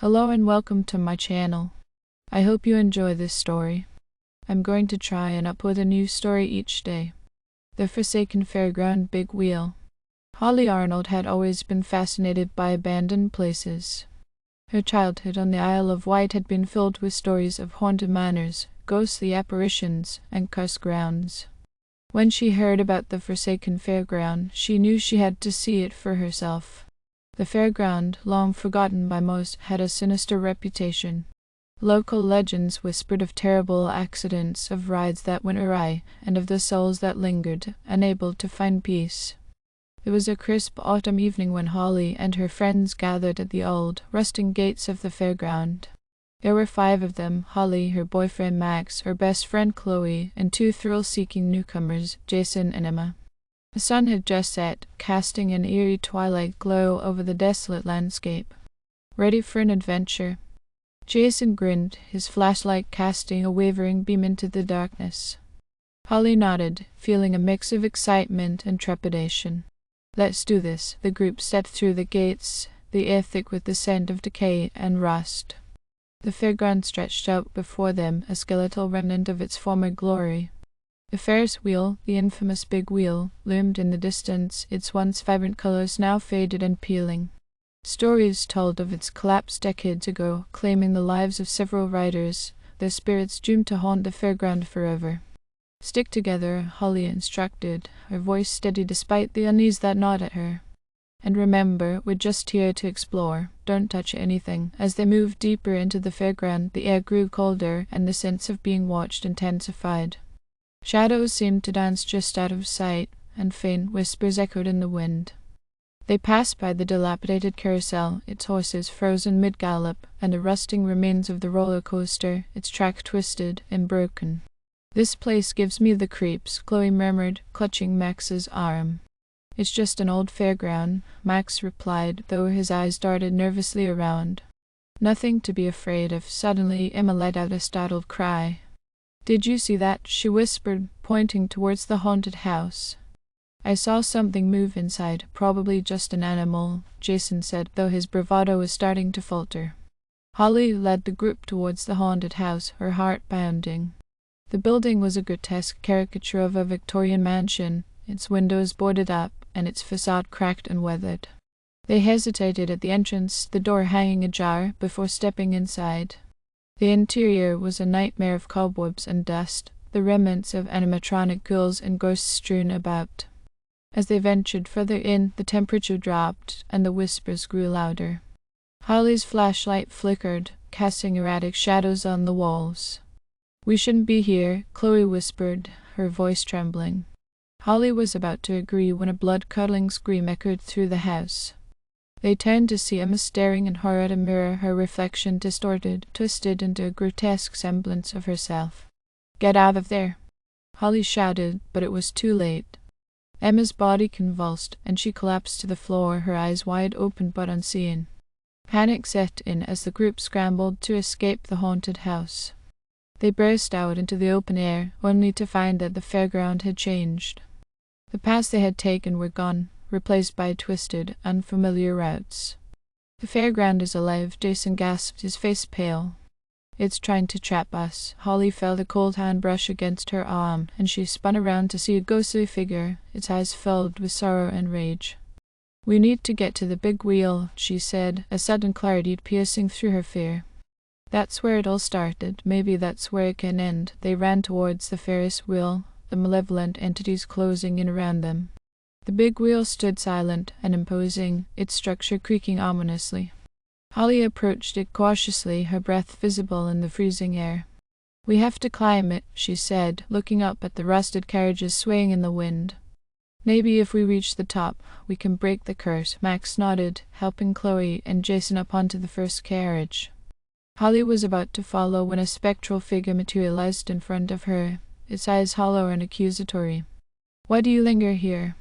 Hello and welcome to my channel. I hope you enjoy this story. I'm going to try and upload a new story each day. The Forsaken Fairground Big Wheel. Holly Arnold had always been fascinated by abandoned places. Her childhood on the Isle of Wight had been filled with stories of haunted manors, ghostly apparitions, and cursed grounds. When she heard about the Forsaken Fairground, she knew she had to see it for herself. The fairground, long forgotten by most, had a sinister reputation. Local legends whispered of terrible accidents, of rides that went awry, and of the souls that lingered, unable to find peace. It was a crisp autumn evening when Holly and her friends gathered at the old, rusting gates of the fairground. There were 5 of them: Holly, her boyfriend Max, her best friend Chloe, and 2 thrill-seeking newcomers, Jason and Emma. The sun had just set, casting an eerie twilight glow over the desolate landscape. Ready for an adventure? Jason grinned, his flashlight casting a wavering beam into the darkness. Holly nodded, feeling a mix of excitement and trepidation. Let's do this. The group stepped through the gates, the air thick with the scent of decay and rust. The fairground stretched out before them, a skeletal remnant of its former glory. The Ferris wheel, the infamous big wheel, loomed in the distance, its once vibrant colors now faded and peeling. Stories told of its collapse decades ago, claiming the lives of several riders, their spirits doomed to haunt the fairground forever. Stick together, Holly instructed, her voice steady despite the unease that gnawed at her. And remember, we're just here to explore. Don't touch anything. As they moved deeper into the fairground, the air grew colder, and the sense of being watched intensified. Shadows seemed to dance just out of sight, and faint whispers echoed in the wind. They passed by the dilapidated carousel, its horses frozen mid-gallop, and the rusting remains of the roller coaster, its track twisted and broken. "This place gives me the creeps," Chloe murmured, clutching Max's arm. "It's just an old fairground," Max replied, though his eyes darted nervously around. "Nothing to be afraid of." Suddenly Emma let out a startled cry. "Did you see that?" she whispered, pointing towards the haunted house. "I saw something move inside, probably just an animal," Jason said, though his bravado was starting to falter. Holly led the group towards the haunted house, her heart pounding. The building was a grotesque caricature of a Victorian mansion, its windows boarded up, and its facade cracked and weathered. They hesitated at the entrance, the door hanging ajar, before stepping inside. The interior was a nightmare of cobwebs and dust, the remnants of animatronic ghouls and ghosts strewn about. As they ventured further in, the temperature dropped, and the whispers grew louder. Holly's flashlight flickered, casting erratic shadows on the walls. "We shouldn't be here," Chloe whispered, her voice trembling. Holly was about to agree when a blood-curdling scream echoed through the house. They turned to see Emma staring in horror at a mirror, her reflection distorted, twisted into a grotesque semblance of herself. "Get out of there!" Holly shouted, but it was too late. Emma's body convulsed, and she collapsed to the floor, her eyes wide open but unseeing. Panic set in as the group scrambled to escape the haunted house. They burst out into the open air, only to find that the fairground had changed. The paths they had taken were gone, replaced by twisted, unfamiliar routes. "The fairground is alive," Jason gasped, his face pale. "It's trying to trap us." Holly felt a cold hand brush against her arm, and she spun around to see a ghostly figure, its eyes filled with sorrow and rage. "We need to get to the big wheel," she said, a sudden clarity piercing through her fear. "That's where it all started. Maybe that's where it can end." They ran towards the Ferris wheel, the malevolent entities closing in around them. The big wheel stood silent and imposing, its structure creaking ominously. Holly approached it cautiously, her breath visible in the freezing air. "We have to climb it," she said, looking up at the rusted carriages swaying in the wind. "Maybe if we reach the top, we can break the curse." Max nodded, helping Chloe and Jason up onto the first carriage. Holly was about to follow when a spectral figure materialized in front of her, its eyes hollow and accusatory. "Why do you linger here?"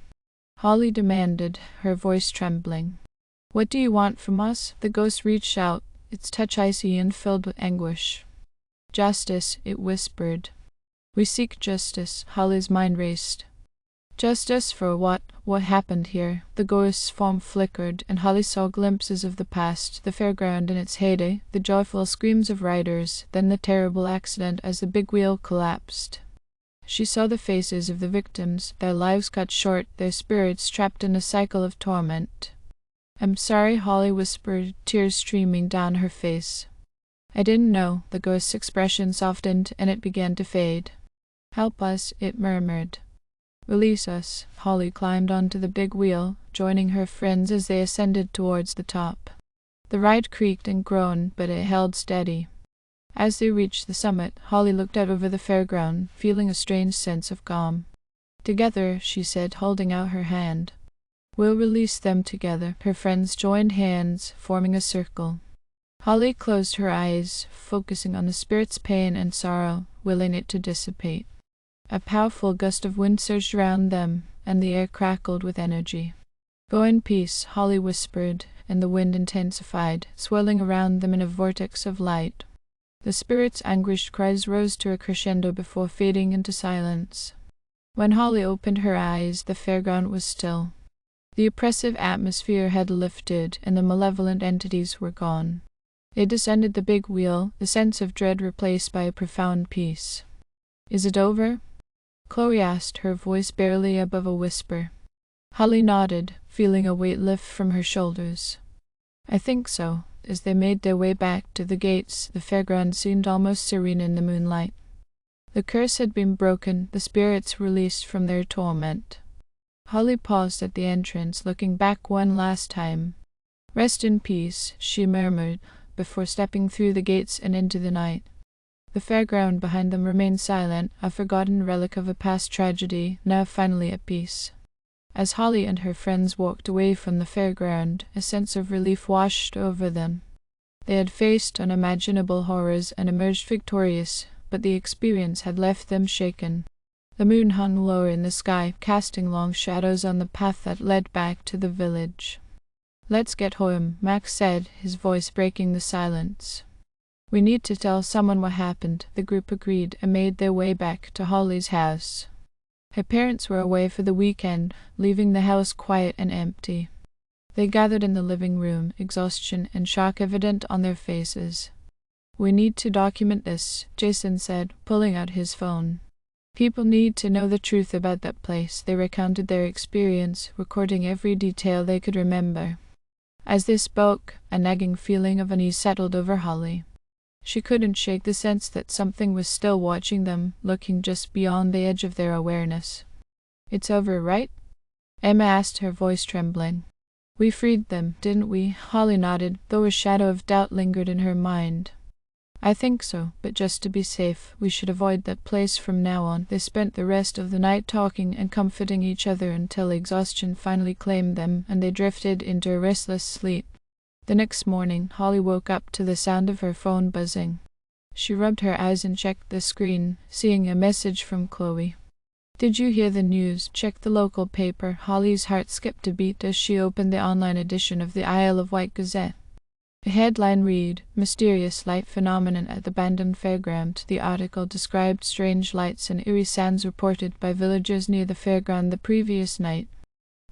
Holly demanded, her voice trembling. "What do you want from us?" The ghost reached out, its touch icy and filled with anguish. "Justice," it whispered. "We seek justice." Holly's mind raced. "Justice for what? What happened here? The ghost's form flickered, and Holly saw glimpses of the past, the fairground in its heyday, the joyful screams of riders, then the terrible accident as the big wheel collapsed. She saw the faces of the victims, their lives cut short, their spirits trapped in a cycle of torment. "I'm sorry," Holly whispered, tears streaming down her face. "I didn't know." The ghost's expression softened, and it began to fade. "Help us," it murmured. "Release us." Holly climbed onto the big wheel, joining her friends as they ascended towards the top. The ride creaked and groaned, but it held steady. As they reached the summit, Holly looked out over the fairground, feeling a strange sense of calm. "Together," she said, holding out her hand. "We'll release them together." Her friends joined hands, forming a circle. Holly closed her eyes, focusing on the spirit's pain and sorrow, willing it to dissipate. A powerful gust of wind surged around them, and the air crackled with energy. "Go in peace," Holly whispered, and the wind intensified, swirling around them in a vortex of light. The spirit's anguished cries rose to a crescendo before fading into silence. When Holly opened her eyes, the fairground was still. The oppressive atmosphere had lifted, and the malevolent entities were gone. They descended the big wheel, the sense of dread replaced by a profound peace. "Is it over?" Chloe asked, her voice barely above a whisper. Holly nodded, feeling a weight lift from her shoulders. "I think so." As they made their way back to the gates, the fairground seemed almost serene in the moonlight. The curse had been broken, the spirits released from their torment. Holly paused at the entrance, looking back one last time. "Rest in peace," she murmured, before stepping through the gates and into the night. The fairground behind them remained silent, a forgotten relic of a past tragedy, now finally at peace. As Holly and her friends walked away from the fairground, a sense of relief washed over them. They had faced unimaginable horrors and emerged victorious, but the experience had left them shaken. The moon hung lower in the sky, casting long shadows on the path that led back to the village. "Let's get home," Max said, his voice breaking the silence. "We need to tell someone what happened," the group agreed and made their way back to Holly's house. Her parents were away for the weekend, leaving the house quiet and empty. They gathered in the living room, exhaustion and shock evident on their faces. "We need to document this," Jason said, pulling out his phone. "People need to know the truth about that place." They recounted their experience, recording every detail they could remember. As they spoke, a nagging feeling of unease settled over Holly. She couldn't shake the sense that something was still watching them, looking just beyond the edge of their awareness. "It's over, right?" Emma asked, her voice trembling. "We freed them, didn't we?" Holly nodded, though a shadow of doubt lingered in her mind. "I think so, but just to be safe, we should avoid that place from now on." They spent the rest of the night talking and comforting each other until exhaustion finally claimed them, and they drifted into a restless sleep. The next morning, Holly woke up to the sound of her phone buzzing. She rubbed her eyes and checked the screen, seeing a message from Chloe. "Did you hear the news? Check the local paper." Holly's heart skipped a beat as she opened the online edition of the Isle of Wight Gazette. The headline read, "Mysterious light phenomenon at the abandoned fairground." The article described strange lights and eerie sounds reported by villagers near the fairground the previous night.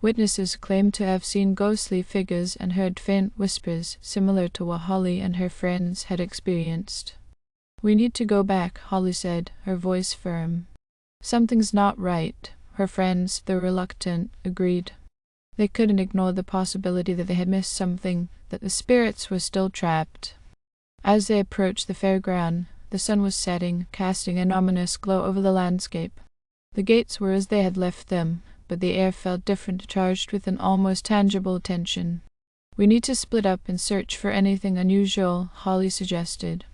Witnesses claimed to have seen ghostly figures and heard faint whispers, similar to what Holly and her friends had experienced. "We need to go back," Holly said, her voice firm. "Something's not right." Her friends, though reluctant, agreed. They couldn't ignore the possibility that they had missed something, that the spirits were still trapped. As they approached the fairground, the sun was setting, casting an ominous glow over the landscape. The gates were as they had left them, but the air felt different, charged with an almost tangible tension. "We need to split up and search for anything unusual," Holly suggested.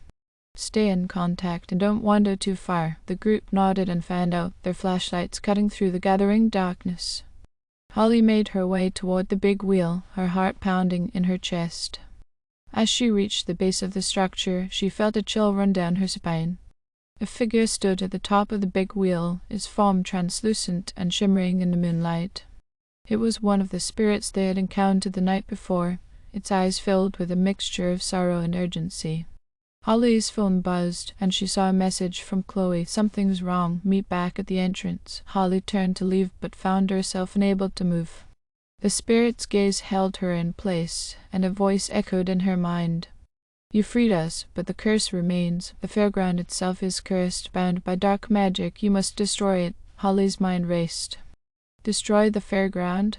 "Stay in contact and don't wander too far." The group nodded and fanned out, their flashlights cutting through the gathering darkness. Holly made her way toward the big wheel, her heart pounding in her chest. As she reached the base of the structure, she felt a chill run down her spine. A figure stood at the top of the big wheel, its form translucent and shimmering in the moonlight. It was one of the spirits they had encountered the night before, its eyes filled with a mixture of sorrow and urgency. Holly's phone buzzed, and she saw a message from Chloe. Something's wrong. Meet back at the entrance. Holly turned to leave, but found herself unable to move. The spirit's gaze held her in place, and a voice echoed in her mind. You freed us, but the curse remains. The fairground itself is cursed, bound by dark magic. You must destroy it. Holly's mind raced. Destroy the fairground?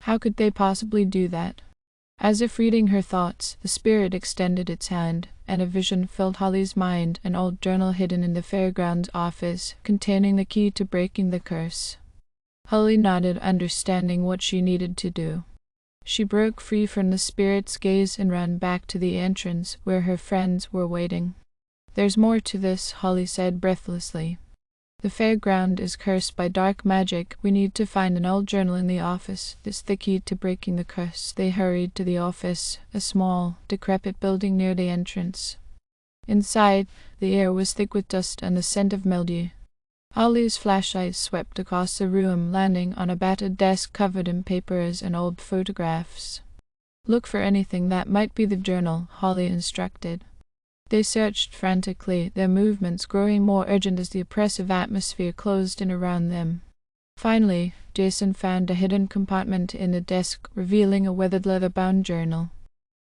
How could they possibly do that? As if reading her thoughts, the spirit extended its hand, and a vision filled Holly's mind, an old journal hidden in the fairground's office, containing the key to breaking the curse. Holly nodded, understanding what she needed to do. She broke free from the spirit's gaze and ran back to the entrance, where her friends were waiting. There's more to this, Holly said breathlessly. The fairground is cursed by dark magic. We need to find an old journal in the office. This is the key to breaking the curse. They hurried to the office, a small, decrepit building near the entrance. Inside, the air was thick with dust and the scent of mildew. Holly's flashlight swept across the room, landing on a battered desk covered in papers and old photographs. Look for anything that might be the journal, Holly instructed. They searched frantically, their movements growing more urgent as the oppressive atmosphere closed in around them. Finally, Jason found a hidden compartment in the desk, revealing a weathered leather-bound journal.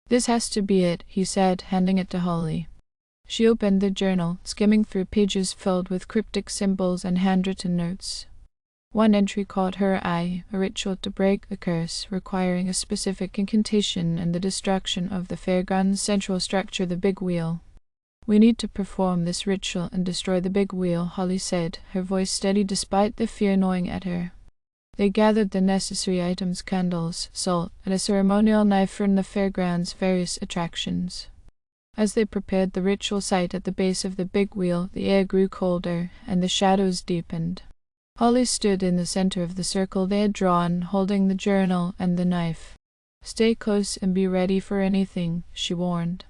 This has to be it, he said, handing it to Holly. She opened the journal, skimming through pages filled with cryptic symbols and handwritten notes. One entry caught her eye, a ritual to break the curse, requiring a specific incantation and the destruction of the fairground's central structure, the big wheel. We need to perform this ritual and destroy the big wheel, Holly said, her voice steady despite the fear gnawing at her. They gathered the necessary items, candles, salt, and a ceremonial knife from the fairground's various attractions. As they prepared the ritual site at the base of the big wheel, the air grew colder, and the shadows deepened. Holly stood in the center of the circle they had drawn, holding the journal and the knife. Stay close and be ready for anything, she warned.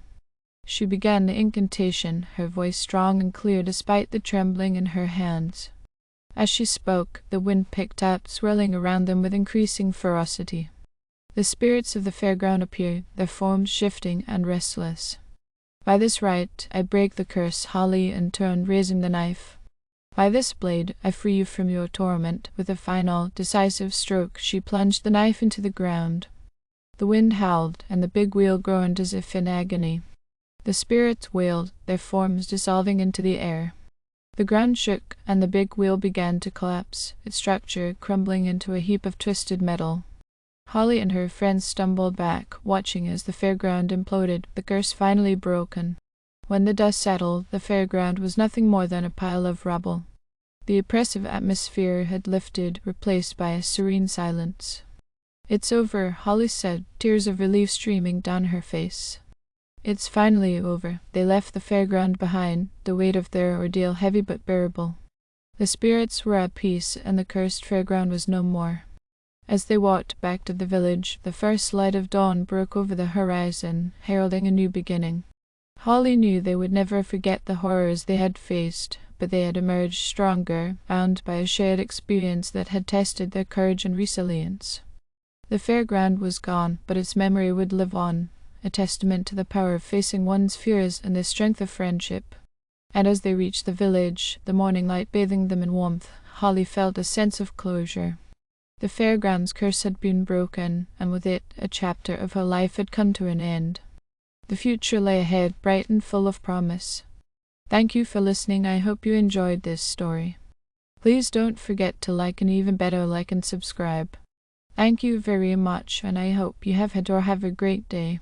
She began the incantation, her voice strong and clear despite the trembling in her hands. As she spoke, the wind picked up, swirling around them with increasing ferocity. The spirits of the fairground appeared, their forms shifting and restless. By this rite, I break the curse, Holly intoned, raising the knife. By this blade, I free you from your torment. With a final, decisive stroke, she plunged the knife into the ground. The wind howled, and the big wheel groaned as if in agony. The spirits wailed, their forms dissolving into the air. The ground shook, and the big wheel began to collapse, its structure crumbling into a heap of twisted metal. Holly and her friends stumbled back, watching as the fairground imploded, the curse finally broken. When the dust settled, the fairground was nothing more than a pile of rubble. The oppressive atmosphere had lifted, replaced by a serene silence. It's over, Holly said, tears of relief streaming down her face. It's finally over. They left the fairground behind, the weight of their ordeal heavy but bearable. The spirits were at peace, and the cursed fairground was no more. As they walked back to the village, the first light of dawn broke over the horizon, heralding a new beginning. Holly knew they would never forget the horrors they had faced, but they had emerged stronger, bound by a shared experience that had tested their courage and resilience. The fairground was gone, but its memory would live on, a testament to the power of facing one's fears and the strength of friendship. And as they reached the village, the morning light bathing them in warmth, Holly felt a sense of closure. The fairground's curse had been broken, and with it, a chapter of her life had come to an end. The future lay ahead, bright and full of promise. Thank you for listening. I hope you enjoyed this story. Please don't forget to like, and even better, like and subscribe. Thank you very much, and I hope you have had or have a great day.